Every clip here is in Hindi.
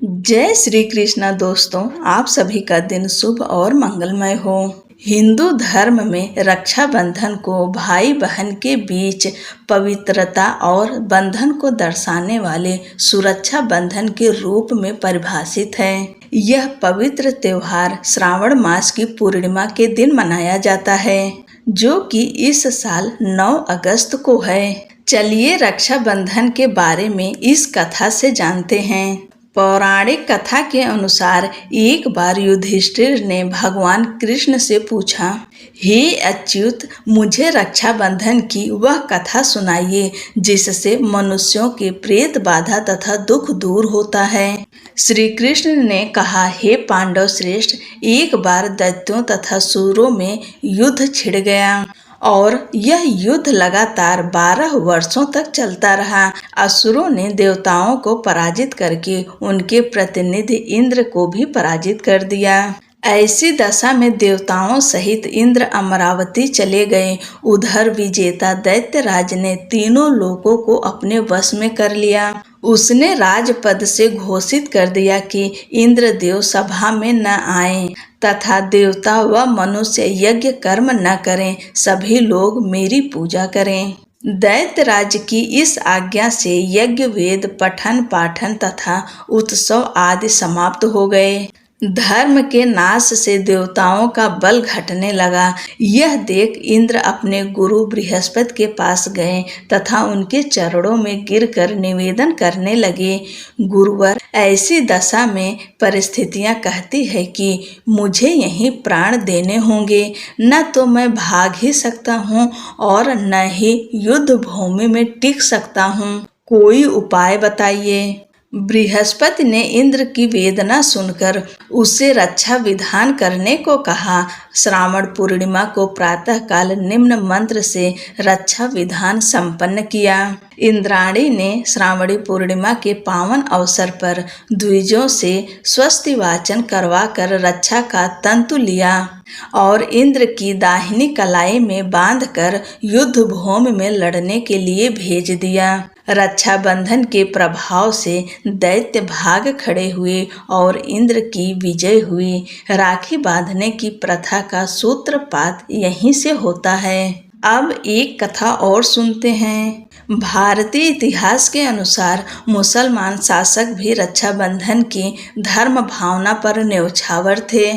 जय श्री कृष्णा दोस्तों, आप सभी का दिन शुभ और मंगलमय हो। हिंदू धर्म में रक्षाबंधन को भाई बहन के बीच पवित्रता और बंधन को दर्शाने वाले सुरक्षा बंधन के रूप में परिभाषित है। यह पवित्र त्योहार श्रावण मास की पूर्णिमा के दिन मनाया जाता है, जो कि इस साल 9 अगस्त को है। चलिए रक्षाबंधन के बारे में इस कथा से जानते हैं। पौराणिक कथा के अनुसार एक बार युधिष्ठिर ने भगवान कृष्ण से पूछा, हे अच्युत, मुझे रक्षाबंधन की वह कथा सुनाइए जिससे मनुष्यों के प्रेत बाधा तथा दुख दूर होता है। श्री कृष्ण ने कहा, हे पांडव श्रेष्ठ, एक बार दैत्यों तथा सूरों में युद्ध छिड़ गया और यह युद्ध लगातार 12 वर्षों तक चलता रहा। असुरों ने देवताओं को पराजित करके उनके प्रतिनिधि इंद्र को भी पराजित कर दिया। ऐसी दशा में देवताओं सहित इंद्र अमरावती चले गए। उधर विजेता दैत्यराज ने तीनों लोकों को अपने वश में कर लिया। उसने राजपद से घोषित कर दिया कि इंद्रदेव सभा में न आएं तथा देवता व मनुष्य यज्ञ कर्म न करें, सभी लोग मेरी पूजा करें। दैत्यराज की इस आज्ञा से यज्ञ, वेद, पठन पाठन तथा उत्सव आदि समाप्त हो गए। धर्म के नाश से देवताओं का बल घटने लगा। यह देख इंद्र अपने गुरु बृहस्पति के पास गए तथा उनके चरणों में गिरकर निवेदन करने लगे, गुरुवर, ऐसी दशा में परिस्थितियां कहती है कि मुझे यहीं प्राण देने होंगे। न तो मैं भाग ही सकता हूँ और न ही युद्ध भूमि में टिक सकता हूँ। कोई उपाय बताइए। बृहस्पति ने इंद्र की वेदना सुनकर उससे रक्षा विधान करने को कहा। श्रावण पूर्णिमा को प्रातः काल निम्न मंत्र से रक्षा विधान संपन्न किया। इंद्राणी ने श्रावणी पूर्णिमा के पावन अवसर पर द्विजों से स्वस्ति वाचन करवा कर रक्षा का तंतु लिया और इंद्र की दाहिनी कलाई में बांधकर युद्ध भूमि में लड़ने के लिए भेज दिया। रक्षाबंधन के प्रभाव से दैत्य भाग खड़े हुए और इंद्र की विजय हुई। राखी बांधने की प्रथा का सूत्रपात यहीं से होता है। अब एक कथा और सुनते हैं। भारतीय इतिहास के अनुसार मुसलमान शासक भी रक्षाबंधन की धर्म भावना पर न्यौछावर थे।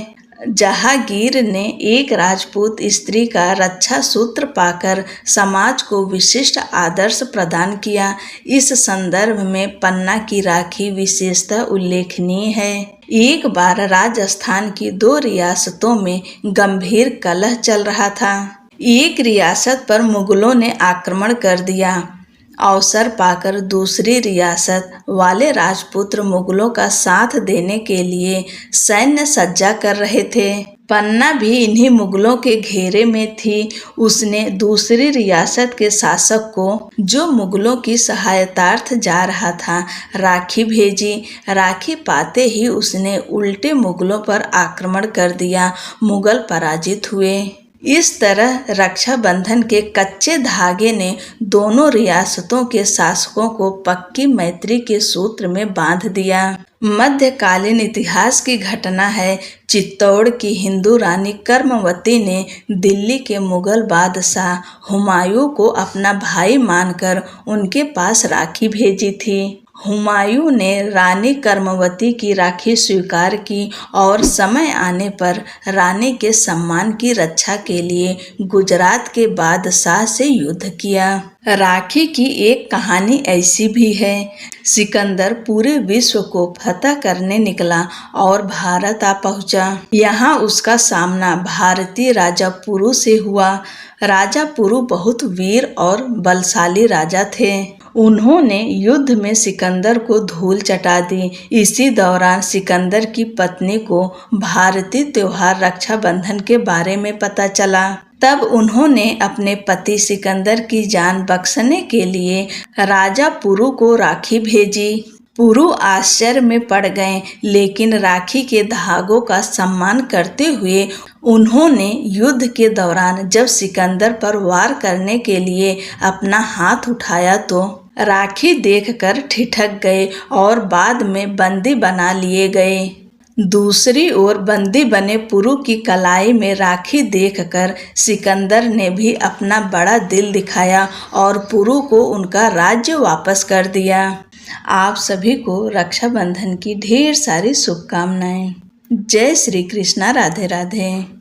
जहांगीर ने एक राजपूत स्त्री का रक्षा सूत्र पाकर समाज को विशिष्ट आदर्श प्रदान किया। इस संदर्भ में पन्ना की राखी विशेषतः उल्लेखनीय है। एक बार राजस्थान की 2 रियासतों में गंभीर कलह चल रहा था। एक रियासत पर मुगलों ने आक्रमण कर दिया। अवसर पाकर दूसरी रियासत वाले राजपुत्र मुगलों का साथ देने के लिए सैन्य सज्जा कर रहे थे। पन्ना भी इन्हीं मुगलों के घेरे में थी। उसने दूसरी रियासत के शासक को, जो मुगलों की सहायतार्थ जा रहा था, राखी भेजी। राखी पाते ही उसने उल्टे मुगलों पर आक्रमण कर दिया। मुगल पराजित हुए। इस तरह रक्षाबंधन के कच्चे धागे ने दोनों रियासतों के शासकों को पक्की मैत्री के सूत्र में बांध दिया। मध्यकालीन इतिहास की घटना है। चित्तौड़ की हिंदू रानी कर्मवती ने दिल्ली के मुगल बादशाह हुमायूं को अपना भाई मानकर उनके पास राखी भेजी थी। हुमायूं ने रानी कर्मवती की राखी स्वीकार की और समय आने पर रानी के सम्मान की रक्षा के लिए गुजरात के बादशाह से युद्ध किया। राखी की एक कहानी ऐसी भी है। सिकंदर पूरे विश्व को फतह करने निकला और भारत आ पहुंचा। यहाँ उसका सामना भारतीय राजा पुरु से हुआ। राजा पुरु बहुत वीर और बलशाली राजा थे। उन्होंने युद्ध में सिकंदर को धूल चटा दी। इसी दौरान सिकंदर की पत्नी को भारतीय त्योहार रक्षाबंधन के बारे में पता चला। तब उन्होंने अपने पति सिकंदर की जान बख्शने के लिए राजा पुरु को राखी भेजी। पुरु आश्चर्य में पड़ गए, लेकिन राखी के धागों का सम्मान करते हुए उन्होंने युद्ध के दौरान जब सिकंदर पर वार करने के लिए अपना हाथ उठाया तो राखी देखकर ठिठक गए और बाद में बंदी बना लिए गए। दूसरी ओर बंदी बने पुरु की कलाई में राखी देखकर सिकंदर ने भी अपना बड़ा दिल दिखाया और पुरु को उनका राज्य वापस कर दिया। आप सभी को रक्षाबंधन की ढेर सारी शुभकामनाएं। जय श्री कृष्णा। राधे राधे।